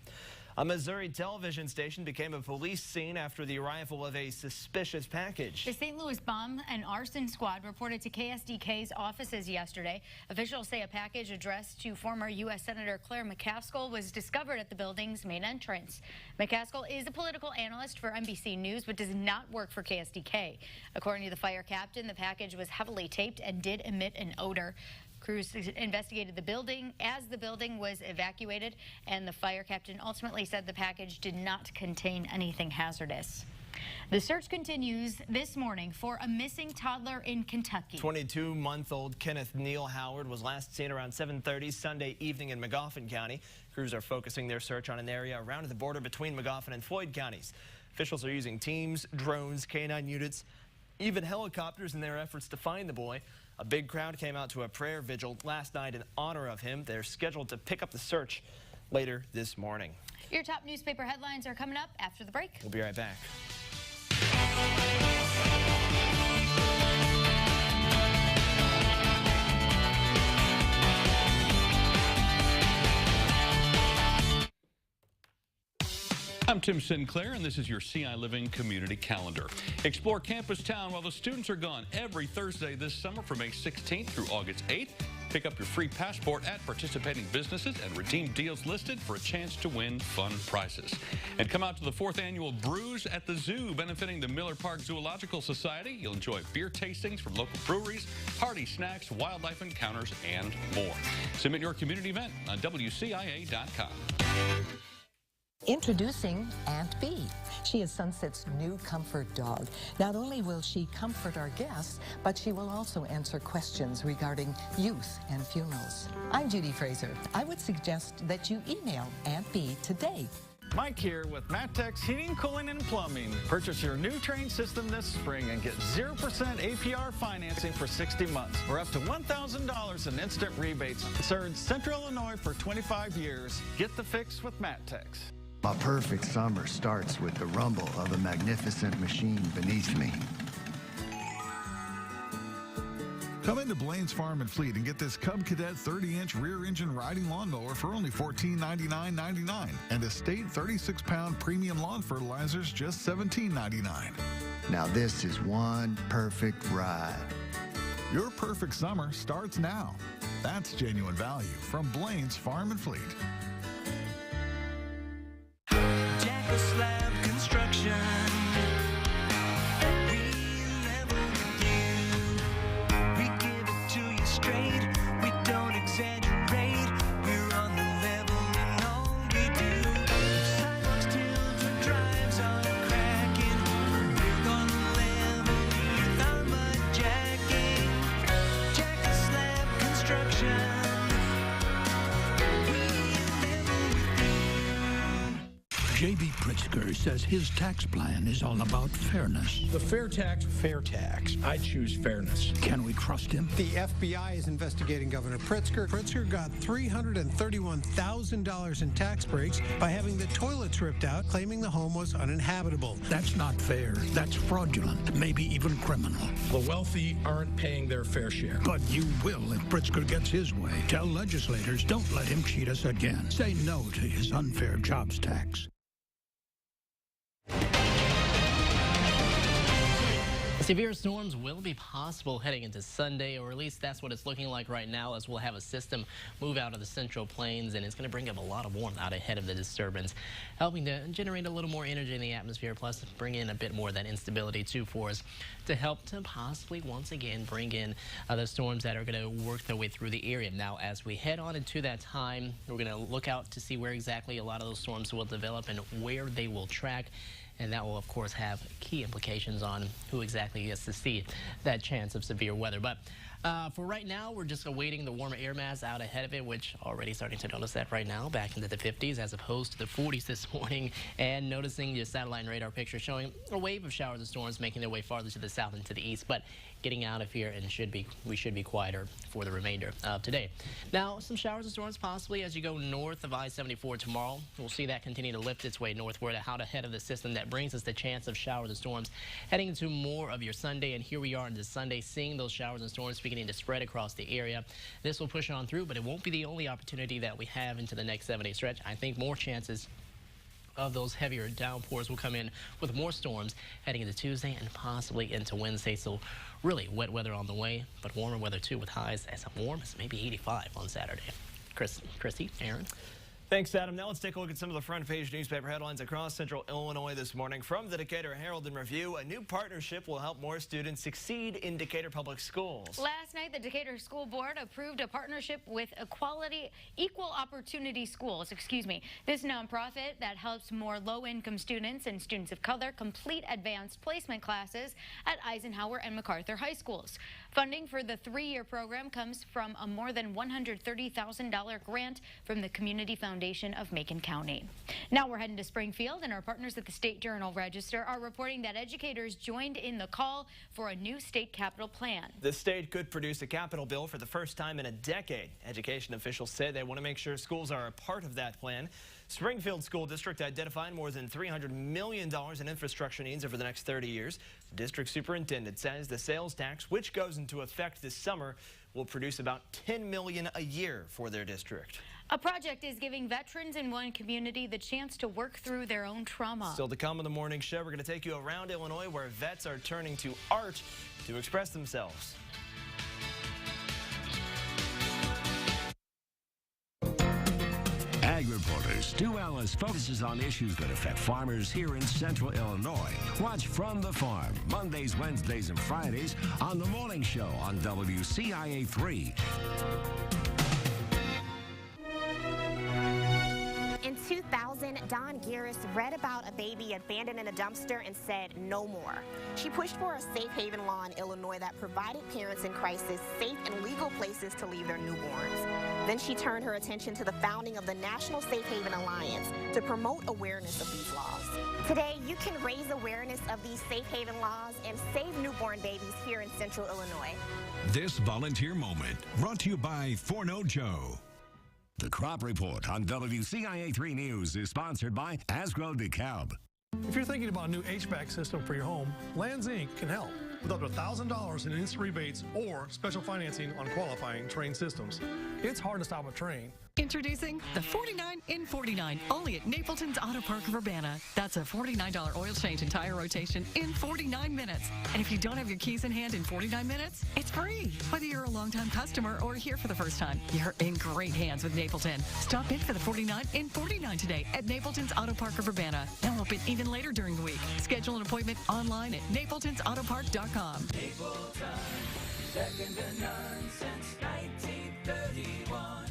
A Missouri television station became a police scene after the arrival of a suspicious package. The St. Louis Bomb and Arson Squad reported to KSDK's offices yesterday. Officials say a package addressed to former U.S. Senator Claire McCaskill was discovered at the building's main entrance. McCaskill is a political analyst for NBC News, but does not work for KSDK. According to the fire captain, the package was heavily taped and did emit an odor. Crews investigated the building as the building was evacuated, and the fire captain ultimately said the package did not contain anything hazardous. The search continues this morning for a missing toddler in Kentucky. 22-month-old Kenneth Neal Howard was last seen around 7:30 Sunday evening in Magoffin County. Crews are focusing their search on an area around the border between Magoffin and Floyd counties. Officials are using teams, drones, canine units, even helicopters in their efforts to find the boy. A big crowd came out to a prayer vigil last night in honor of him. They're scheduled to pick up the search later this morning. Your top newspaper headlines are coming up after the break. We'll be right back. I'm Tim Sinclair, and this is your CI Living Community Calendar. Explore Campus Town while the students are gone every Thursday this summer from May 16th through August 8th. Pick up your free passport at participating businesses and redeem deals listed for a chance to win fun prizes. And come out to the 4th annual Brews at the Zoo, benefiting the Miller Park Zoological Society. You'll enjoy beer tastings from local breweries, hearty snacks, wildlife encounters, and more. Submit your community event on WCIA.com. Introducing Aunt Bee. She is Sunset's new comfort dog. Not only will she comfort our guests, but she will also answer questions regarding youth and funerals. I'm Judy Fraser. I would suggest that you email Aunt Bee today. Mike here with Mattex Heating, Cooling, and Plumbing. Purchase your new Train system this spring and get 0% APR financing for 60 months or up to $1,000 in instant rebates. Served Central Illinois for 25 years. Get the fix with Mattex. My perfect summer starts with the rumble of a magnificent machine beneath me. Come into Blaine's Farm and Fleet and get this Cub Cadet 30-inch rear-engine riding lawnmower for only $14.99.99 and Estate 36-pound premium lawn fertilizers just $17.99. Now this is one perfect ride. Your perfect summer starts now. That's genuine value from Blaine's Farm and Fleet. Jack Slab Construction. We level with you. We give it to you straight. We don't exaggerate. We're on the level in all we do. Sidewalks, tilts, and drives are cracking. We're gonna level with our mud jacking. Jack Slab Construction. J.B. Pritzker says his tax plan is all about fairness. The fair tax. I choose fairness. Can we trust him? The FBI is investigating Governor Pritzker. Pritzker got $331,000 in tax breaks by having the toilets ripped out, claiming the home was uninhabitable. That's not fair. That's fraudulent, maybe even criminal. The wealthy aren't paying their fair share. But you will if Pritzker gets his way. Tell legislators don't let him cheat us again. Say no to his unfair jobs tax. Severe storms will be possible heading into Sunday, or at least that's what it's looking like right now, as we'll have a system move out of the Central Plains, and it's going to bring up a lot of warmth out ahead of the disturbance, helping to generate a little more energy in the atmosphere, plus bring in a bit more of that instability too for us to help to possibly once again bring in the storms that are going to work their way through the area. Now, as we head on into that time, we're going to look out to see where exactly a lot of those storms will develop and where they will track. And that will, of course, have key implications on who exactly gets to see that chance of severe weather. But for right now, we're just awaiting the warmer air mass out ahead of it, which already starting to notice that right now, back into the 50s as opposed to the 40s this morning. And noticing your satellite and radar picture showing a wave of showers and storms making their way farther to the south and to the east. But getting out of here, and we should be quieter for the remainder of today. Now, some showers and storms possibly as you go north of I-74 tomorrow. We'll see that continue to lift its way northward out ahead of the system that brings us the chance of showers and storms heading into more of your Sunday. And here we are into Sunday, seeing those showers and storms beginning to spread across the area. This will push on through, but it won't be the only opportunity that we have into the next 7-day stretch. I think more chances of those heavier downpours will come in with more storms heading into Tuesday and possibly into Wednesday. So really wet weather on the way, but warmer weather too, with highs as warm as maybe 85 on Saturday. Christy, Aaron. Thanks, Adam. Now let's take a look at some of the front page newspaper headlines across central Illinois this morning. From the Decatur Herald and Review, a new partnership will help more students succeed in Decatur Public Schools. Last night, the Decatur School Board approved a partnership with Equal Opportunity Schools. This nonprofit that helps more low-income students and students of color complete advanced placement classes at Eisenhower and MacArthur high schools. Funding for the 3-year program comes from a more than $130,000 grant from the Community Foundation of Macon County. Now we're heading to Springfield, and our partners at the State Journal-Register are reporting that educators joined in the call for a new state capital plan. The state could produce a capital bill for the first time in a decade. Education officials say they want to make sure schools are a part of that plan. Springfield School District identified more than $300 million in infrastructure needs over the next 30 years. The district superintendent says the sales tax, which goes into effect this summer, will produce about $10 million a year for their district. A project is giving veterans in one community the chance to work through their own trauma. Still to come on the morning show, we're going to take you around Illinois where vets are turning to art to express themselves. Ag reporter Stu Ellis focuses on issues that affect farmers here in central Illinois. Watch From the Farm, Mondays, Wednesdays, and Fridays on The Morning Show on WCIA 3. In 2000, Dawn Garris read about a baby abandoned in a dumpster and said, "No more." She pushed for a safe haven law in Illinois that provided parents in crisis safe and legal places to leave their newborns. Then she turned her attention to the founding of the National Safe Haven Alliance to promote awareness of these laws. Today, you can raise awareness of these safe haven laws and save newborn babies here in central Illinois. This volunteer moment brought to you by Forno Joe. The Crop Report on WCIA 3 News is sponsored by Asgrow DeKalb. If you're thinking about a new HVAC system for your home, Lands Inc. can help with up to $1,000 in instant rebates or special financing on qualifying Trane systems. It's hard to stop a Trane. Introducing the 49 in 49, only at Napleton's Auto Park of Urbana. That's a $49 oil change and tire rotation in 49 minutes. And if you don't have your keys in hand in 49 minutes, it's free. Whether you're a longtime customer or here for the first time, you're in great hands with Napleton. Stop in for the 49 in 49 today at Napleton's Auto Park of Urbana. Now open even later during the week. Schedule an appointment online at napletonsautopark.com. Napleton, second to none since 1931.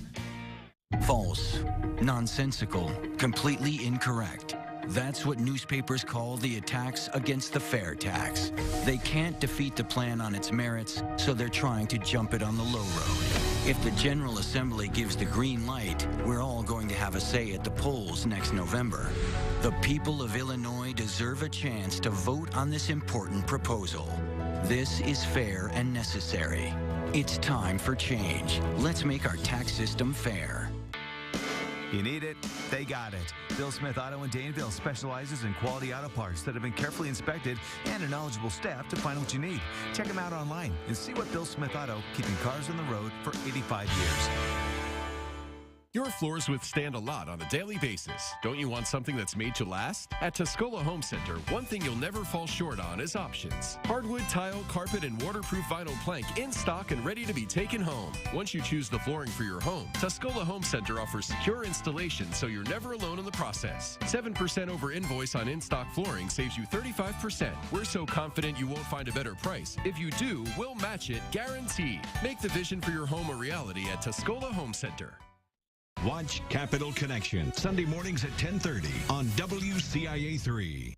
False, nonsensical, completely incorrect. That's what newspapers call the attacks against the fair tax. They can't defeat the plan on its merits, so they're trying to jump it on the low road. If the General Assembly gives the green light, we're all going to have a say at the polls next November. The people of Illinois deserve a chance to vote on this important proposal. This is fair and necessary. It's time for change. Let's make our tax system fair. You need it, they got it. Bill Smith Auto in Danville specializes in quality auto parts that have been carefully inspected and a knowledgeable staff to find what you need. Check them out online and see what Bill Smith Auto, keeping cars on the road for 85 years. Your floors withstand a lot on a daily basis. Don't you want something that's made to last? At Tuscola Home Center, one thing you'll never fall short on is options. Hardwood, tile, carpet, and waterproof vinyl plank in stock and ready to be taken home. Once you choose the flooring for your home, Tuscola Home Center offers secure installation so you're never alone in the process. 7% over invoice on in-stock flooring saves you 35%. We're so confident you won't find a better price. If you do, we'll match it guaranteed. Make the vision for your home a reality at Tuscola Home Center. Watch Capital Connection, Sunday mornings at 10:30 on WCIA 3.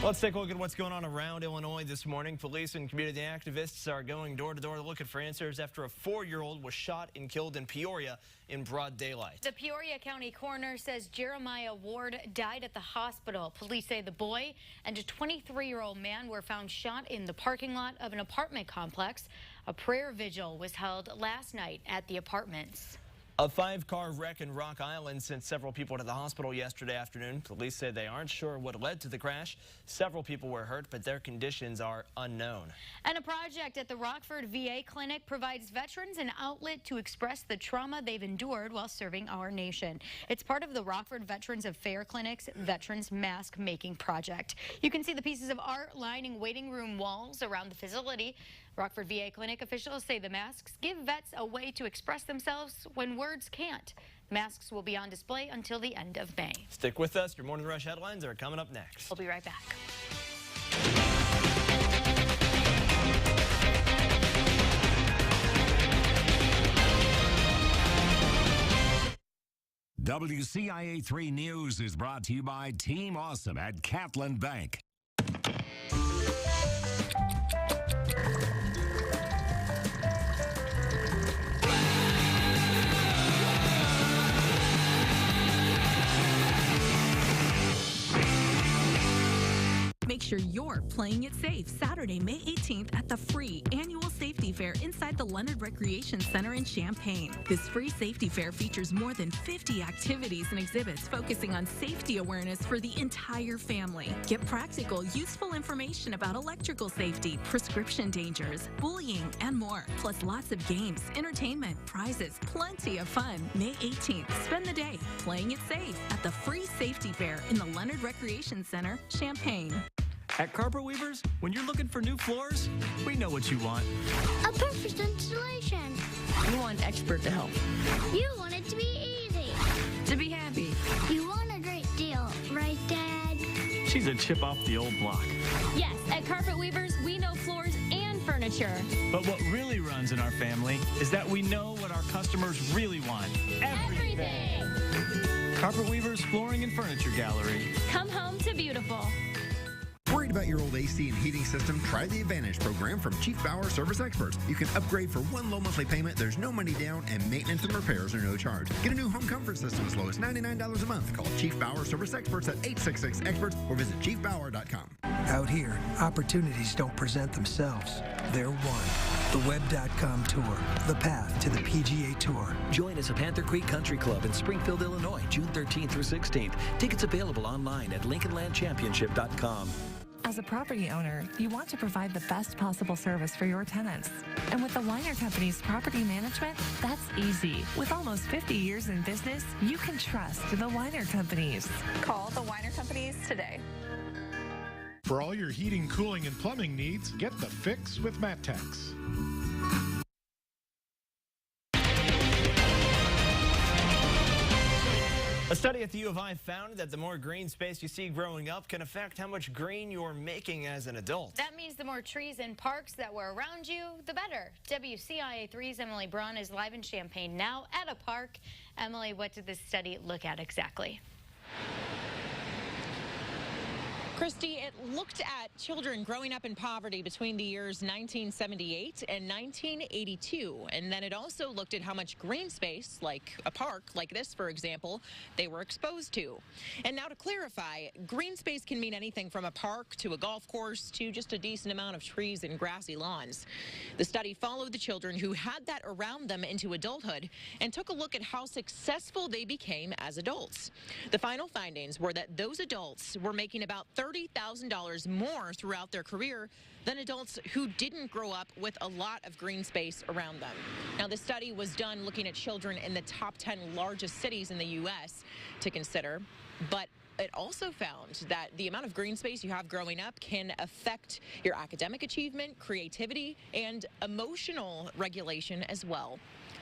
Let's take a look at what's going on around Illinois this morning. Police and community activists are going door to door looking for answers after a 4-year-old was shot and killed in Peoria in broad daylight. The Peoria County coroner says Jeremiah Ward died at the hospital. Police say the boy and a 23-year-old man were found shot in the parking lot of an apartment complex. A prayer vigil was held last night at the apartments. A 5-car wreck in Rock Island sent several people to the hospital yesterday afternoon. Police say they aren't sure what led to the crash. Several people were hurt, but their conditions are unknown. And a project at the Rockford VA Clinic provides veterans an outlet to express the trauma they've endured while serving our nation. It's part of the Rockford Veterans Affairs Clinic's Veterans Mask Making Project. You can see the pieces of art lining waiting room walls around the facility. Rockford VA Clinic officials say the masks give vets a way to express themselves when words can't. Masks will be on display until the end of May. Stick with us. Your Morning Rush headlines are coming up next. We'll be right back. WCIA 3 News is brought to you by Team Awesome at Catlin Bank. Make sure you're playing it safe Saturday, May 18th at the free annual safety fair inside the Leonard Recreation Center in Champaign. This free safety fair features more than 50 activities and exhibits focusing on safety awareness for the entire family. Get practical, useful information about electrical safety, prescription dangers, bullying, and more. Plus lots of games, entertainment, prizes, plenty of fun. May 18th, spend the day playing it safe at the free safety fair in the Leonard Recreation Center, Champaign. At Carpet Weavers, when you're looking for new floors, we know what you want. A perfect installation. You want an expert to help. You want it to be easy. To be happy. You want a great deal, right, Dad? She's a chip off the old block. Yes, at Carpet Weavers, we know floors and furniture. But what really runs in our family is that we know what our customers really want. Everything. Carpet Weavers Flooring and Furniture Gallery. Come home to beautiful. Worried about your old AC and heating system? Try the Advantage program from Chief Bauer Service Experts. You can upgrade for one low monthly payment, there's no money down, and maintenance and repairs are no charge. Get a new home comfort system as low as $99 a month. Call Chief Bauer Service Experts at 866-EXPERTS or visit chiefbauer.com. Out here, opportunities don't present themselves. They're won. The Web.com Tour, the path to the PGA Tour. Join us at Panther Creek Country Club in Springfield, Illinois, June 13th through 16th. Tickets available online at LincolnLandChampionship.com. As a property owner, you want to provide the best possible service for your tenants. And with the Weiner Company's property management, that's easy. With almost 50 years in business, you can trust the Weiner Companies. Call the Weiner Companies today. For all your heating, cooling, and plumbing needs, get the fix with Mattex. A study at the U of I found that the more green space you see growing up can affect how much green you're making as an adult. That means the more trees and parks that were around you, the better. WCIA 3's Emily Braun is live in Champaign now at a park. Emily, what did this study look at exactly? Christy, it looked at children growing up in poverty between the years 1978 and 1982. And then it also looked at how much green space, like a park like this, for example, they were exposed to. And now to clarify, green space can mean anything from a park to a golf course to just a decent amount of trees and grassy lawns. The study followed the children who had that around them into adulthood and took a look at how successful they became as adults. The final findings were that those adults were making about $30,000 more throughout their career than adults who didn't grow up with a lot of green space around them. Now, the study was done looking at children in the top 10 largest cities in the U.S. to consider, but it also found that the amount of green space you have growing up can affect your academic achievement, creativity, and emotional regulation as well.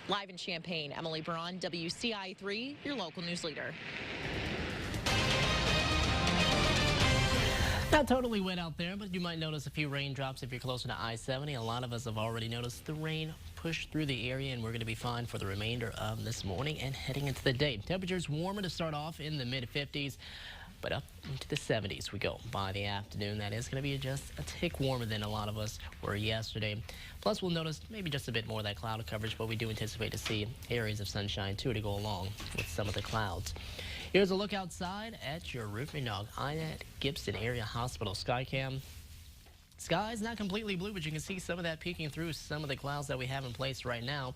Live in Champaign, Emily Braun, WCIA 3, your local news leader. Not totally wet out there, but you might notice a few raindrops if you're closer to I-70. A lot of us have already noticed the rain push through the area, and we're going to be fine for the remainder of this morning and heading into the day. Temperatures warmer to start off in the mid-50s, but up into the 70s we go by the afternoon. That is going to be just a tick warmer than a lot of us were yesterday. Plus, we'll notice maybe just a bit more of that cloud coverage, but we do anticipate to see areas of sunshine, too, to go along with some of the clouds. Here's a look outside at your roofing dog. I'm at Gibson Area Hospital Skycam. Sky's not completely blue, but you can see some of that peeking through some of the clouds that we have in place right now.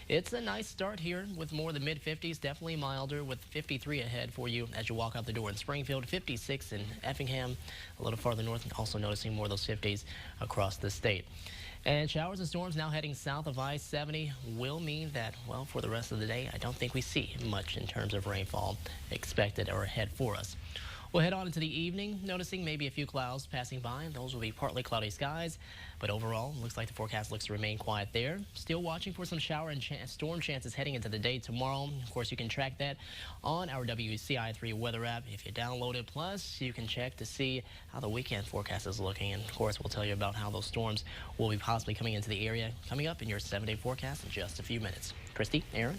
It's a nice start here with more than mid-50s, definitely milder with 53 ahead for you as you walk out the door in Springfield, 56 in Effingham, a little farther north, also noticing more of those 50s across the state. And showers and storms now heading south of I-70 will mean that, well, for the rest of the day, I don't think we see much in terms of rainfall expected or ahead for us. We'll head on into the evening, noticing maybe a few clouds passing by. Those will be partly cloudy skies, but overall, looks like the forecast looks to remain quiet there. Still watching for some shower and storm chances heading into the day tomorrow. Of course, you can track that on our WCI3 weather app if you download it. Plus, you can check to see how the weekend forecast is looking. And of course, we'll tell you about how those storms will be possibly coming into the area coming up in your 7-day forecast in just a few minutes. Christy, Aaron?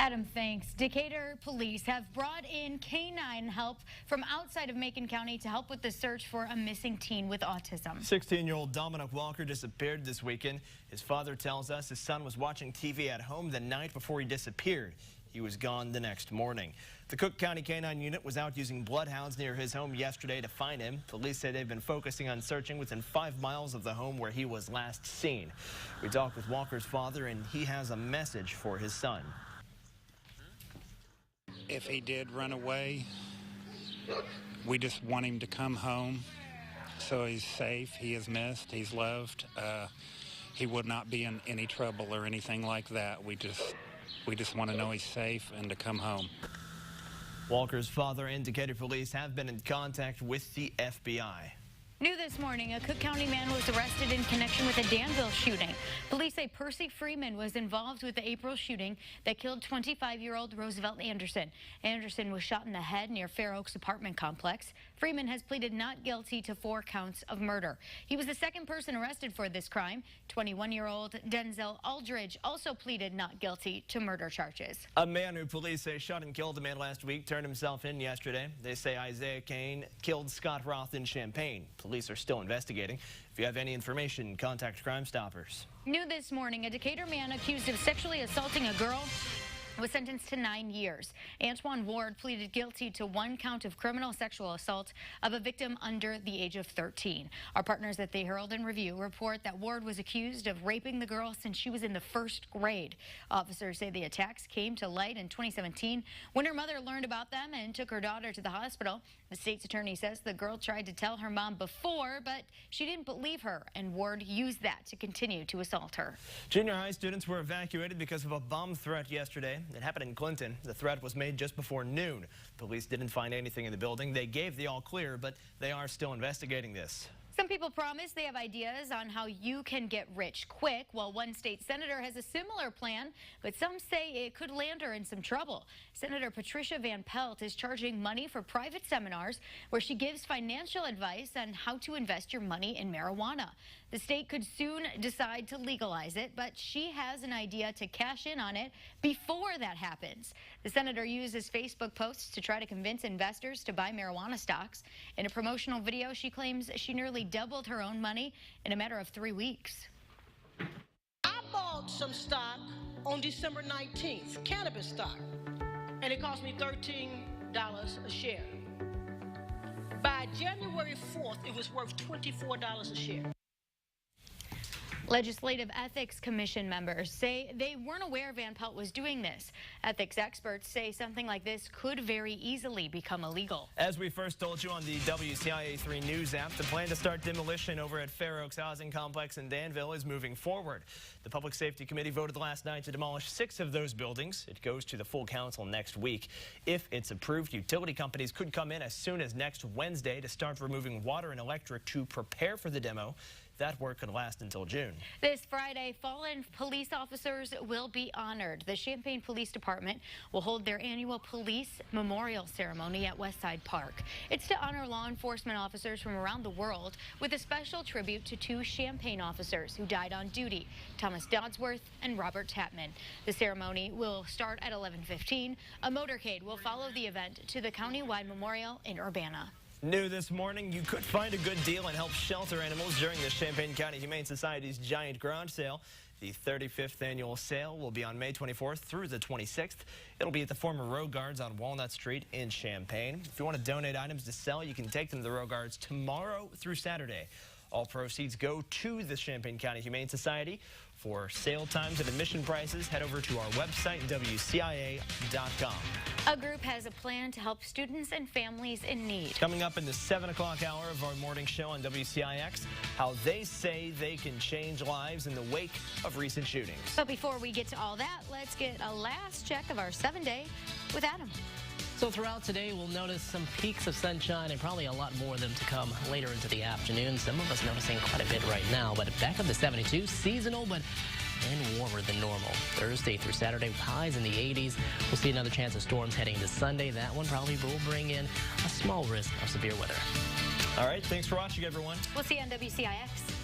Adam, thanks. Decatur police have brought in canine help from outside of Macon County to help with the search for a missing teen with autism. 16-year-old Dominic Walker disappeared this weekend. His father tells us his son was watching TV at home the night before he disappeared. He was gone the next morning. The Cook County Canine Unit was out using bloodhounds near his home yesterday to find him. Police say they've been focusing on searching within 5 miles of the home where he was last seen. We talked with Walker's father, and he has a message for his son. If he did run away, we just want him to come home so he's safe, he is missed, he's loved. He would not be in any trouble or anything like that. We just want to know he's safe and to come home. Walker's father and Decatur police have been in contact with the FBI. New this morning, a Cook County man was arrested in connection with a Danville shooting. Police say Percy Freeman was involved with the April shooting that killed 25-year-old Roosevelt Anderson. Anderson was shot in the head near Fair Oaks apartment complex. Freeman has pleaded not guilty to 4 counts of murder. He was the second person arrested for this crime. 21-year-old Denzel Aldridge also pleaded not guilty to murder charges. A man who police say shot and killed a man last week turned himself in yesterday. They say Isaiah Kane killed Scott Roth in Champaign. Police are still investigating. If you have any information, contact Crime Stoppers. New this morning, a Decatur man accused of sexually assaulting a girl was sentenced to 9 years. Antoine Ward pleaded guilty to 1 count of criminal sexual assault of a victim under the age of 13. Our partners at the Herald and Review report that Ward was accused of raping the girl since she was in the 1st grade. Officers say the attacks came to light in 2017 when her mother learned about them and took her daughter to the hospital. The state's attorney says the girl tried to tell her mom before, but she didn't believe her, and Ward used that to continue to assault her. Junior high students were evacuated because of a bomb threat yesterday. It happened in Clinton. The threat was made just before noon. Police didn't find anything in the building. They gave the all clear, but they are still investigating this. Some people promise they have ideas on how you can get rich quick, while one state senator has a similar plan, but some say it could land her in some trouble. Senator Patricia Van Pelt is charging money for private seminars where she gives financial advice on how to invest your money in marijuana. The state could soon decide to legalize it, but she has an idea to cash in on it before that happens. The senator uses Facebook posts to try to convince investors to buy marijuana stocks. In a promotional video, she claims she nearly doubled her own money in a matter of 3 weeks. I bought some stock on December 19th, cannabis stock, and it cost me $13 a share. By January 4th, it was worth $24 a share. Legislative Ethics Commission members say they weren't aware Van Pelt was doing this. Ethics experts say something like this could very easily become illegal. As we first told you on the WCIA3 News app, the plan to start demolition over at Fair Oaks Housing Complex in Danville is moving forward. The Public Safety Committee voted last night to demolish 6 of those buildings. It goes to the full council next week. If it's approved, utility companies could come in as soon as next Wednesday to start removing water and electric to prepare for the demo. That work could last until June. This Friday, fallen police officers will be honored. The Champaign Police Department will hold their annual police memorial ceremony at Westside Park. It's to honor law enforcement officers from around the world with a special tribute to 2 Champaign officers who died on duty, Thomas Dodsworth and Robert Tapman. The ceremony will start at 11:15. A motorcade will follow the event to the countywide memorial in Urbana. New this morning, you could find a good deal and help shelter animals during the Champaign County Humane Society's giant garage sale. The 35th annual sale will be on May 24th through the 26th. It'll be at the former Road Guards on Walnut Street in Champaign. If you want to donate items to sell, you can take them to the Road Guards tomorrow through Saturday. All proceeds go to the Champaign County Humane Society. For sale times and admission prices, head over to our website, WCIA.com. A group has a plan to help students and families in need. Coming up in the 7 o'clock hour of our morning show on WCIX, how they say they can change lives in the wake of recent shootings. But before we get to all that, let's get a last check of our 7-day with Adam. So throughout today, we'll notice some peaks of sunshine and probably a lot more of them to come later into the afternoon. Some of us noticing quite a bit right now, but back up to 72, seasonal, but then warmer than normal. Thursday through Saturday, highs in the 80s. We'll see another chance of storms heading into Sunday. That one probably will bring in a small risk of severe weather. All right, thanks for watching, everyone. We'll see you on WCIX.